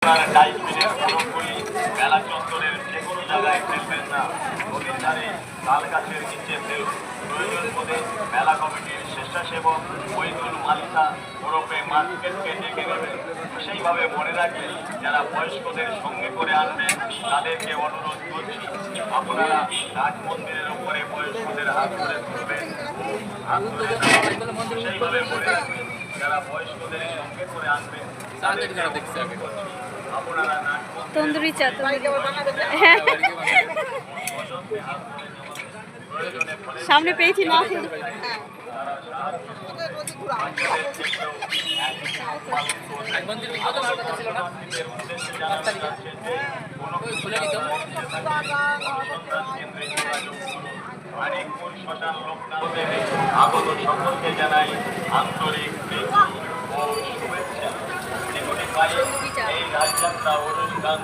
আপনার ডাস্টবিনের প্রয়োগগুলি মেলা চত্বরের যে কোনো জায়গায় ফেলবেন না, নদীর ধারে তাল গাছের নিচে ফেলুন। প্রয়োজন বোধে মেলা কমিটির স্বেচ্ছাসেবক মইদুল মালিকা ওরফে মার্কেটকে ডেকে নেবেন। সেইভাবে মনে রাখবেন, যারা বয়স্কদের সঙ্গে করে আনবেন তাদেরকে অনুরোধ করছি, আপনারা নাট মন্দিরের উপরে বয়স্কদের হাত ধরে তুলবেন, হাত ধরে সেইভাবে মনে রাখবেন, যারা বয়স্কদের সঙ্গে করে আনবেন তাদেরকে অনুরোধ করছি, আপনারা নাট তন্দুরি চা সামনে পেয়েছি না আগত সকলকে জানাই আন্তরিক ও শুভেচ্ছা। এই রাজযাত্রা অনুষ্ঠান